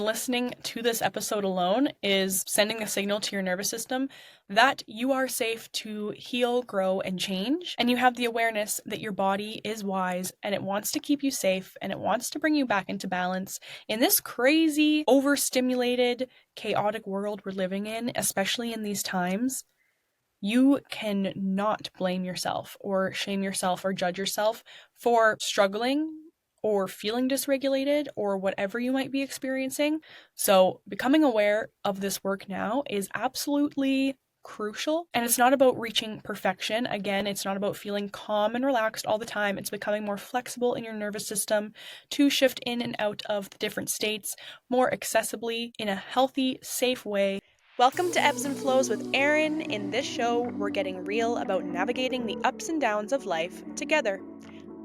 Listening to this episode alone is sending a signal to your nervous system that you are safe to heal, grow, and change. And you have the awareness that your body is wise and it wants to keep you safe and it wants to bring you back into balance in this crazy, overstimulated, chaotic world we're living in, especially in these times. You cannot blame yourself or shame yourself or judge yourself for struggling or feeling dysregulated or whatever you might be experiencing. So becoming aware of this work now is absolutely crucial. And it's not about reaching perfection. Again, it's not about feeling calm and relaxed all the time. It's becoming more flexible in your nervous system to shift in and out of the different states more accessibly in a healthy, safe way. Welcome to Ebbs and Flows with Erin. In this show, we're getting real about navigating the ups and downs of life together.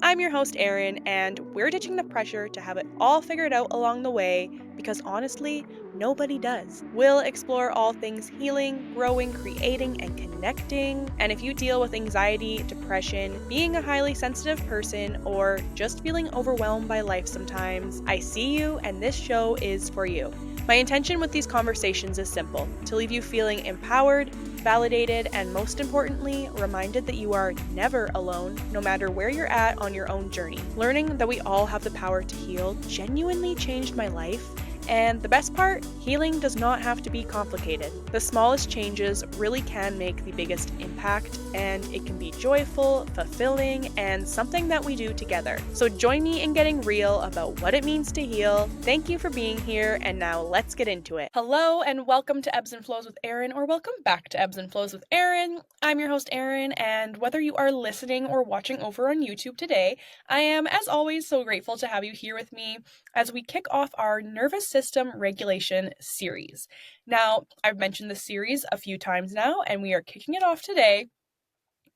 I'm your host, Erin, and we're ditching the pressure to have it all figured out along the way because honestly, nobody does. We'll explore all things healing, growing, creating, and connecting. And if you deal with anxiety, depression, being a highly sensitive person, or just feeling overwhelmed by life sometimes, I see you, and this show is for you. My intention with these conversations is simple: to leave you feeling empowered, validated, and most importantly, reminded that you are never alone, no matter where you're at on your own journey. Learning that we all have the power to heal genuinely changed my life. And the best part, healing does not have to be complicated. The smallest changes really can make the biggest impact, and it can be joyful, fulfilling, and something that we do together. So join me in getting real about what it means to heal. Thank you for being here, and now let's get into it. Hello, and welcome to Ebbs and Flows with Erin, or welcome back to Ebbs and Flows with Erin. I'm your host, Erin, and whether you are listening or watching over on YouTube today, I am, as always, so grateful to have you here with me as we kick off our nervous system regulation series. Now, I've mentioned this series a few times now, and we are kicking it off today.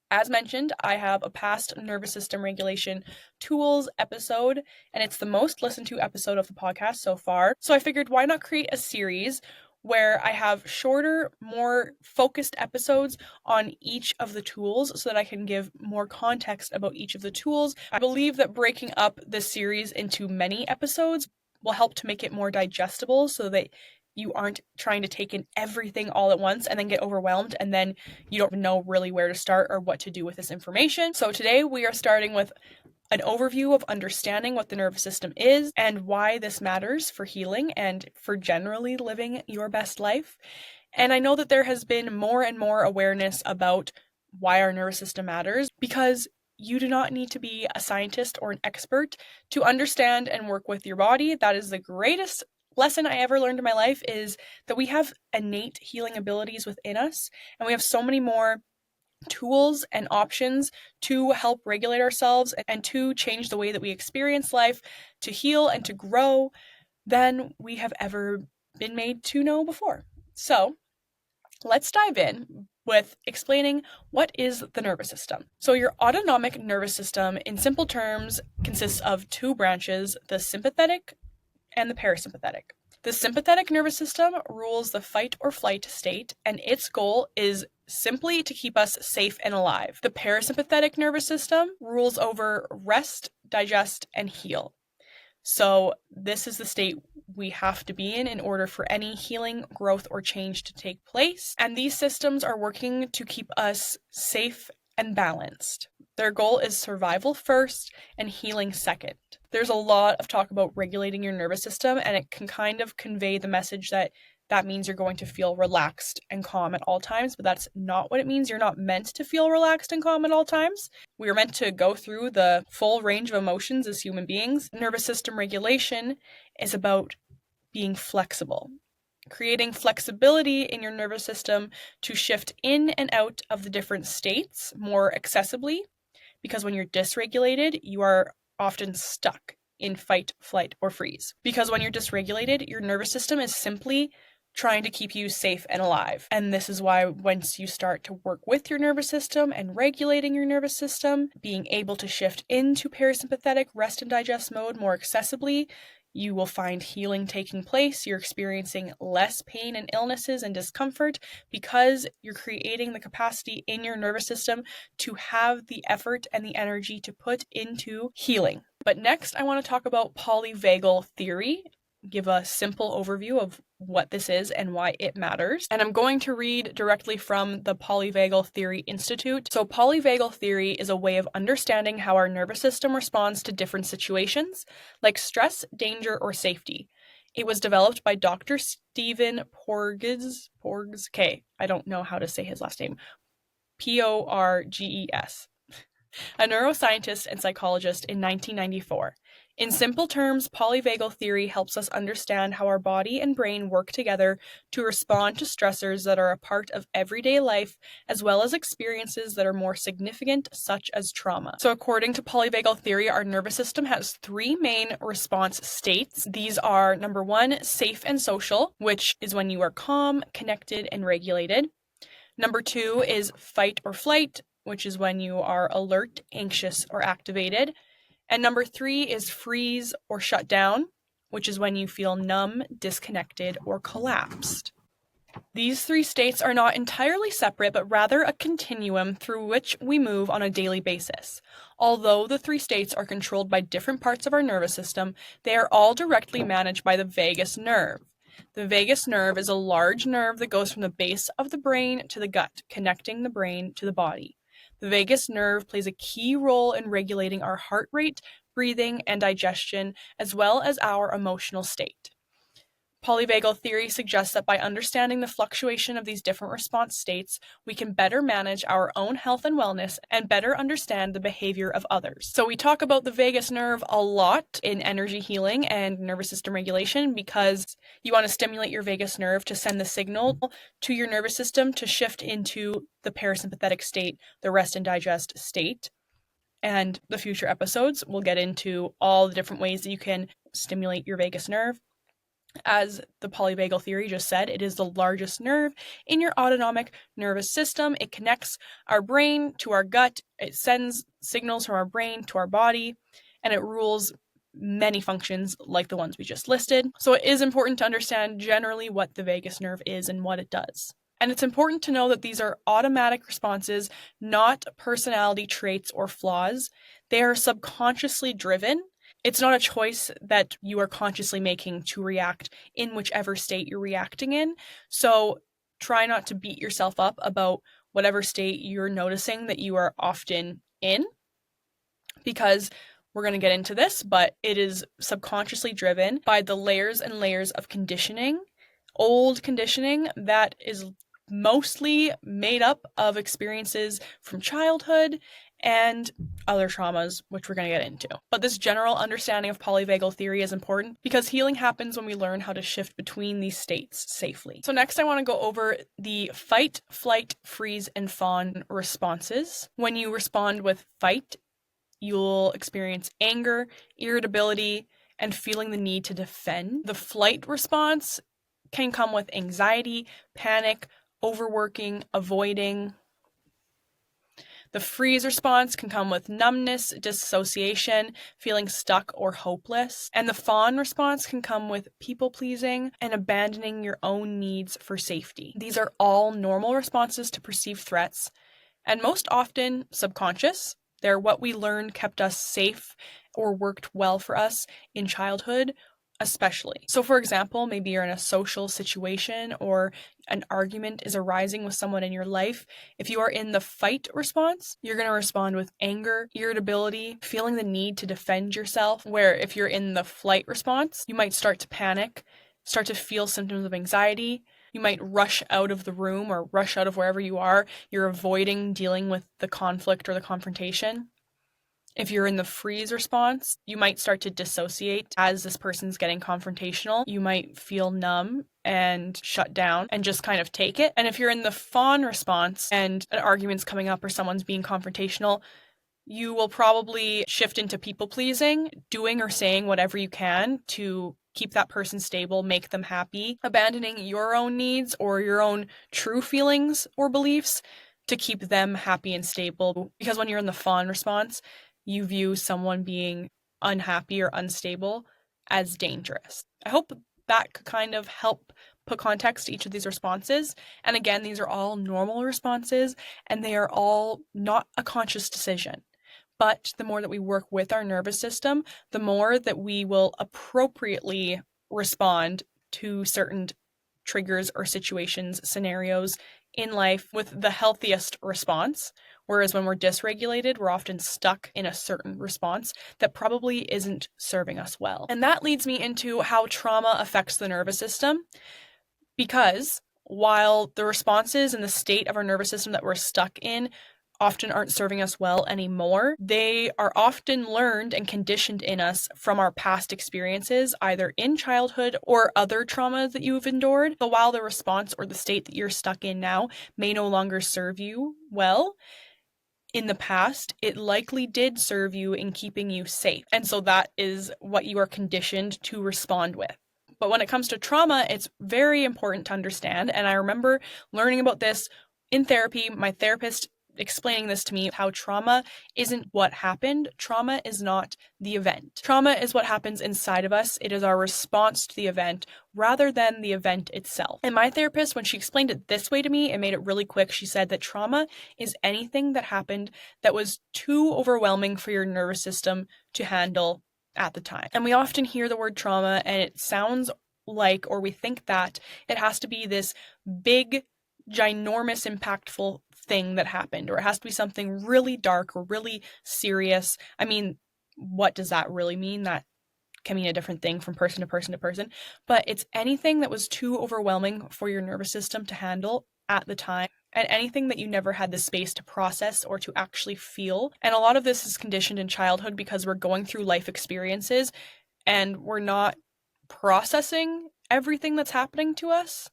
As mentioned, I have a past nervous system regulation tools episode, and it's the most listened to episode of the podcast so far. So I figured, why not create a series where I have shorter, more focused episodes on each of the tools so that I can give more context about each of the tools. I believe that breaking up this series into many episodes will help to make it more digestible so that you aren't trying to take in everything all at once and then get overwhelmed and then you don't know really where to start or what to do with this information. So today we are starting with an overview of understanding what the nervous system is and why this matters for healing and for generally living your best life. And I know that there has been more and more awareness about why our nervous system matters, because you do not need to be a scientist or an expert to understand and work with your body. That is the greatest lesson I ever learned in my life, is that we have innate healing abilities within us, and we have so many more tools and options to help regulate ourselves and to change the way that we experience life, to heal and to grow, than we have ever been made to know before. So let's dive in with explaining what is the nervous system. So your autonomic nervous system, in simple terms, consists of two branches, the sympathetic and the parasympathetic. The sympathetic nervous system rules the fight or flight state, and its goal is simply to keep us safe and alive. The parasympathetic nervous system rules over rest, digest, and heal. So this is the state we have to be in order for any healing, growth, or change to take place. And these systems are working to keep us safe and balanced. Their goal is survival first and healing second. There's a lot of talk about regulating your nervous system, and it can kind of convey the message that means you're going to feel relaxed and calm at all times, but that's not what it means. You're not meant to feel relaxed and calm at all times. We are meant to go through the full range of emotions as human beings. Nervous system regulation is about being flexible, creating flexibility in your nervous system to shift in and out of the different states more accessibly, because when you're dysregulated, you are often stuck in fight, flight, or freeze. Because when you're dysregulated, your nervous system is simply trying to keep you safe and alive. And this is why once you start to work with your nervous system and regulating your nervous system, being able to shift into parasympathetic rest and digest mode more accessibly, you will find healing taking place. You're experiencing less pain and illnesses and discomfort because you're creating the capacity in your nervous system to have the effort and the energy to put into healing. But next, I want to talk about polyvagal theory, give a simple overview of what this is and why it matters. And I'm going to read directly from the Polyvagal Theory Institute. So polyvagal theory is a way of understanding how our nervous system responds to different situations, like stress, danger, or safety. It was developed by Dr. Stephen Porges. Okay, I don't know how to say his last name. Porges, a neuroscientist and psychologist in 1994. In simple terms, polyvagal theory helps us understand how our body and brain work together to respond to stressors that are a part of everyday life, as well as experiences that are more significant, such as trauma. So according to polyvagal theory, our nervous system has three main response states. These are, number one, safe and social, which is when you are calm, connected, and regulated. Number two is fight or flight, which is when you are alert, anxious, or activated. And number three is freeze or shut down, which is when you feel numb, disconnected, or collapsed. These three states are not entirely separate, but rather a continuum through which we move on a daily basis. Although the three states are controlled by different parts of our nervous system, they are all directly managed by the vagus nerve. The vagus nerve is a large nerve that goes from the base of the brain to the gut, connecting the brain to the body. The vagus nerve plays a key role in regulating our heart rate, breathing, and digestion, as well as our emotional state. Polyvagal theory suggests that by understanding the fluctuation of these different response states, we can better manage our own health and wellness and better understand the behavior of others. So we talk about the vagus nerve a lot in energy healing and nervous system regulation because you want to stimulate your vagus nerve to send the signal to your nervous system to shift into the parasympathetic state, the rest and digest state. And the future episodes will get into all the different ways that you can stimulate your vagus nerve. As the polyvagal theory just said, it is the largest nerve in your autonomic nervous system. It connects our brain to our gut. It sends signals from our brain to our body, and it rules many functions like the ones we just listed. So it is important to understand generally what the vagus nerve is and what it does. And it's important to know that these are automatic responses, not personality traits or flaws. They are subconsciously driven. It's not a choice that you are consciously making to react in whichever state you're reacting in. So try not to beat yourself up about whatever state you're noticing that you are often in, because we're going to get into this, but it is subconsciously driven by the layers and layers of conditioning, old conditioning that is mostly made up of experiences from childhood and other traumas, which we're going to get into. But this general understanding of polyvagal theory is important because healing happens when we learn how to shift between these states safely. So next I want to go over the fight, flight, freeze, and fawn responses. When you respond with fight, you'll experience anger, irritability, and feeling the need to defend. The flight response can come with anxiety, panic, overworking, avoiding. The freeze response can come with numbness, dissociation, feeling stuck or hopeless. And the fawn response can come with people-pleasing and abandoning your own needs for safety. These are all normal responses to perceived threats, and most often subconscious. They're what we learned kept us safe or worked well for us in childhood, especially. So for example, maybe you're in a social situation or an argument is arising with someone in your life. If you are in the fight response, you're going to respond with anger, irritability, feeling the need to defend yourself. Where if you're in the flight response, you might start to panic, start to feel symptoms of anxiety. You might rush out of the room or rush out of wherever you are. You're avoiding dealing with the conflict or the confrontation. If you're in the freeze response, you might start to dissociate as this person's getting confrontational. You might feel numb and shut down and just kind of take it. And if you're in the fawn response and an argument's coming up or someone's being confrontational, you will probably shift into people-pleasing, doing or saying whatever you can to keep that person stable, make them happy, abandoning your own needs or your own true feelings or beliefs to keep them happy and stable. Because when you're in the fawn response, you view someone being unhappy or unstable as dangerous. I hope that could kind of help put context to each of these responses. And again, these are all normal responses and they are all not a conscious decision. But the more that we work with our nervous system, the more that we will appropriately respond to certain triggers or situations, scenarios in life with the healthiest response. Whereas when we're dysregulated, we're often stuck in a certain response that probably isn't serving us well. And that leads me into how trauma affects the nervous system, because while the responses and the state of our nervous system that we're stuck in often aren't serving us well anymore, they are often learned and conditioned in us from our past experiences, either in childhood or other traumas that you've endured. So while the response or the state that you're stuck in now may no longer serve you well, in the past, it likely did serve you in keeping you safe. And so that is what you are conditioned to respond with. But when it comes to trauma, it's very important to understand. And I remember learning about this in therapy, my therapist explaining this to me, how trauma isn't what happened. Trauma is not the event. Trauma is what happens inside of us. It is our response to the event rather than the event itself. And my therapist, when she explained it this way to me, it made it really quick. She said that trauma is anything that happened that was too overwhelming for your nervous system to handle at the time. And we often hear the word trauma and it sounds like, or we think that it has to be this big, ginormous, impactful thing that happened, or it has to be something really dark or really serious. I mean, what does that really mean? That can mean a different thing from person to person to person, but it's anything that was too overwhelming for your nervous system to handle at the time, and anything that you never had the space to process or to actually feel. And a lot of this is conditioned in childhood because we're going through life experiences and we're not processing everything that's happening to us.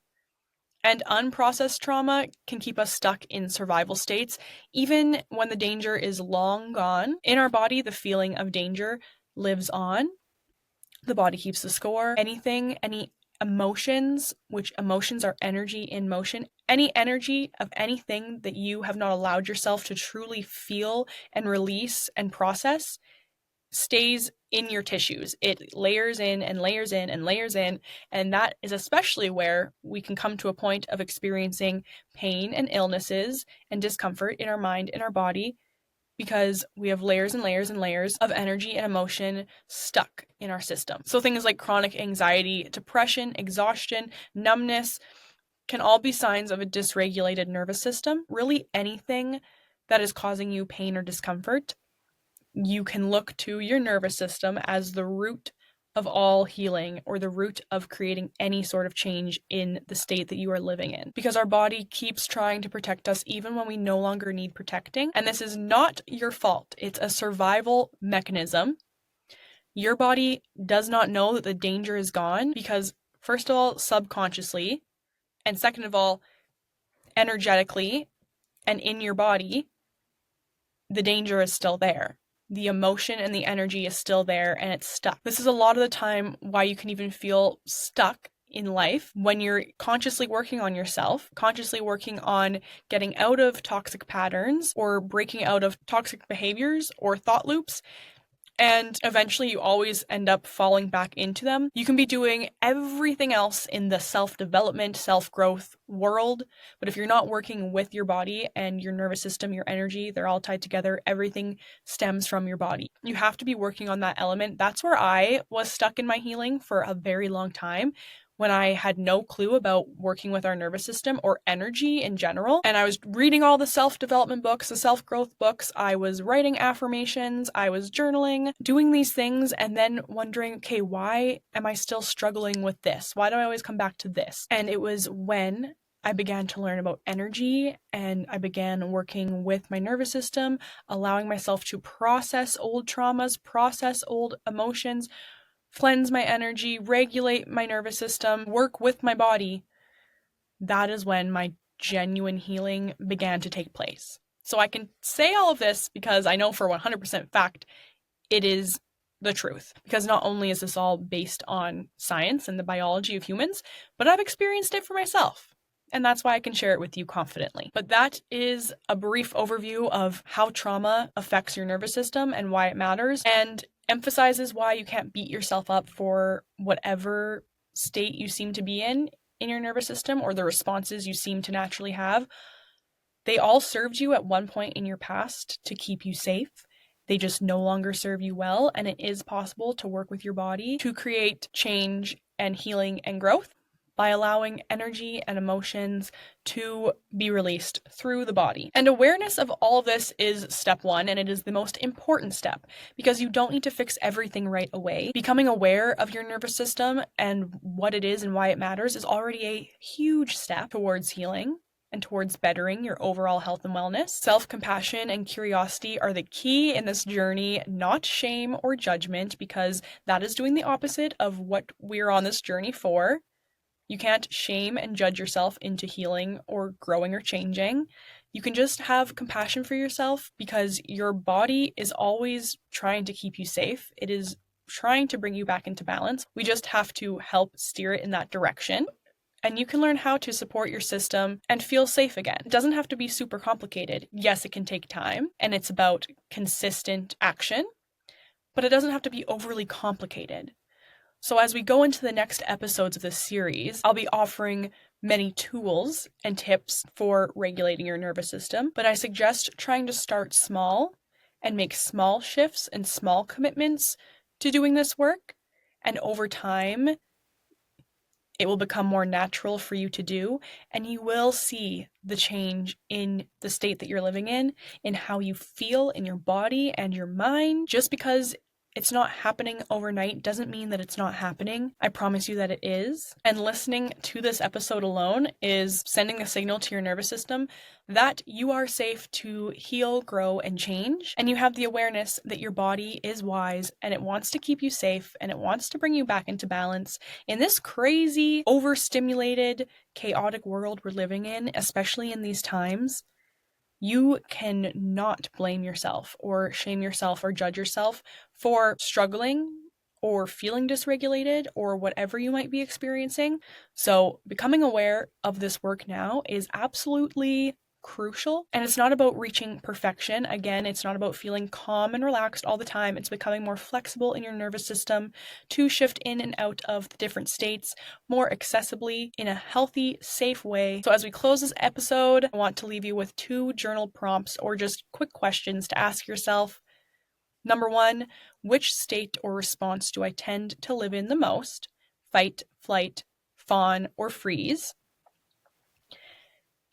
And unprocessed trauma can keep us stuck in survival states, even when the danger is long gone. In our body, the feeling of danger lives on. The body keeps the score. Any emotions, which emotions are energy in motion, any energy of anything that you have not allowed yourself to truly feel and release and process stays in your tissues. It layers in and layers in and layers in, and that is especially where we can come to a point of experiencing pain and illnesses and discomfort in our mind and our body, because we have layers and layers and layers of energy and emotion stuck in our system. So things like chronic anxiety, depression, exhaustion, numbness can all be signs of a dysregulated nervous system. Really anything that is causing you pain or discomfort, you can look to your nervous system as the root of all healing, or the root of creating any sort of change in the state that you are living in. Because our body keeps trying to protect us even when we no longer need protecting. And this is not your fault. It's a survival mechanism. Your body does not know that the danger is gone because, first of all, subconsciously, and second of all, energetically and in your body, the danger is still there. The emotion and the energy is still there and it's stuck. This is a lot of the time why you can even feel stuck in life when you're consciously working on yourself, consciously working on getting out of toxic patterns or breaking out of toxic behaviors or thought loops. And eventually you always end up falling back into them. You can be doing everything else in the self-development, self-growth world, but if you're not working with your body and your nervous system, your energy, they're all tied together. Everything stems from your body. You have to be working on that element. That's where I was stuck in my healing for a very long time, when I had no clue about working with our nervous system or energy in general. And I was reading all the self-development books, the self-growth books. I was writing affirmations. I was journaling, doing these things, and then wondering, okay, why am I still struggling with this? Why do I always come back to this? And it was when I began to learn about energy and I began working with my nervous system, allowing myself to process old traumas, process old emotions, cleanse my energy, regulate my nervous system, work with my body. That is when my genuine healing began to take place. So I can say all of this because I know for 100% fact it is the truth. Because not only is this all based on science and the biology of humans, but I've experienced it for myself. And that's why I can share it with you confidently. But that is a brief overview of how trauma affects your nervous system and why it matters, and emphasizes why you can't beat yourself up for whatever state you seem to be in your nervous system, or the responses you seem to naturally have. They all served you at one point in your past to keep you safe. They just no longer serve you well, and it is possible to work with your body to create change and healing and growth by allowing energy and emotions to be released through the body. And awareness of all of this is step one, and it is the most important step because you don't need to fix everything right away. Becoming aware of your nervous system and what it is and why it matters is already a huge step towards healing and towards bettering your overall health and wellness. Self-compassion and curiosity are the key in this journey, not shame or judgment, because that is doing the opposite of what we're on this journey for. You can't shame and judge yourself into healing or growing or changing. You can just have compassion for yourself because your body is always trying to keep you safe. It is trying to bring you back into balance. We just have to help steer it in that direction. And you can learn how to support your system and feel safe again. It doesn't have to be super complicated. Yes, it can take time, and it's about consistent action, but it doesn't have to be overly complicated. So as we go into the next episodes of this series, I'll be offering many tools and tips for regulating your nervous system, but I suggest trying to start small and make small shifts and small commitments to doing this work. And over time, it will become more natural for you to do, and you will see the change in the state that you're living in how you feel in your body and your mind. Just because it's not happening overnight doesn't mean that it's not happening. I promise you that it is. And listening to this episode alone is sending a signal to your nervous system that you are safe to heal, grow, and change. And you have the awareness that your body is wise and it wants to keep you safe and it wants to bring you back into balance in this crazy, overstimulated, chaotic world we're living in, especially in these times. You can not blame yourself or shame yourself or judge yourself for struggling or feeling dysregulated or whatever you might be experiencing. So becoming aware of this work now is absolutely crucial. And it's not about reaching perfection. Again, it's not about feeling calm and relaxed all the time. It's becoming more flexible in your nervous system to shift in and out of the different states more accessibly in a healthy, safe way. So as we close this episode, I want to leave you with 2 journal prompts or just quick questions to ask yourself. Number 1, which state or response do I tend to live in the most? Fight, flight, fawn, or freeze?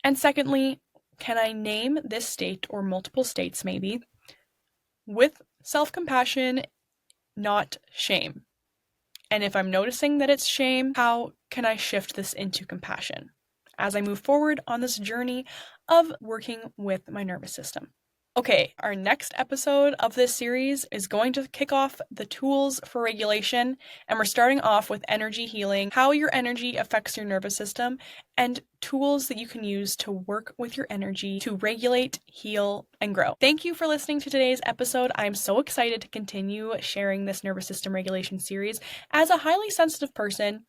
And secondly, can I name this state or multiple states maybe with self-compassion, not shame? And if I'm noticing that it's shame, how can I shift this into compassion as I move forward on this journey of working with my nervous system? Okay, our next episode of this series is going to kick off the tools for regulation, and we're starting off with energy healing, how your energy affects your nervous system, and tools that you can use to work with your energy to regulate, heal, and grow. Thank you for listening to today's episode. I'm so excited to continue sharing this nervous system regulation series. As a highly sensitive person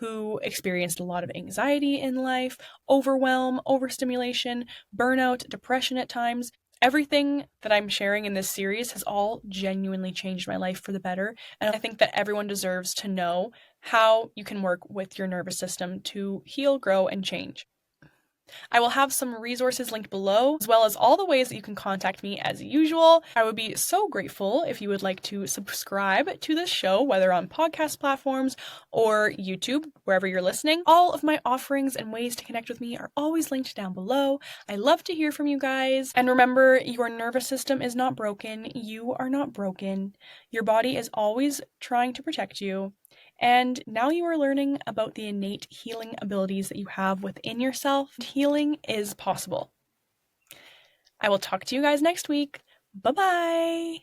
who experienced a lot of anxiety in life, overwhelm, overstimulation, burnout, depression at times, everything that I'm sharing in this series has all genuinely changed my life for the better, and I think that everyone deserves to know how you can work with your nervous system to heal, grow, and change. I will have some resources linked below, as well as all the ways that you can contact me as usual. I would be so grateful if you would like to subscribe to this show, whether on podcast platforms or YouTube, wherever you're listening. All of my offerings and ways to connect with me are always linked down below. I love to hear from you guys. And remember, your nervous system is not broken. You are not broken. Your body is always trying to protect you. And now you are learning about the innate healing abilities that you have within yourself. Healing is possible. I will talk to you guys next week. Bye-bye.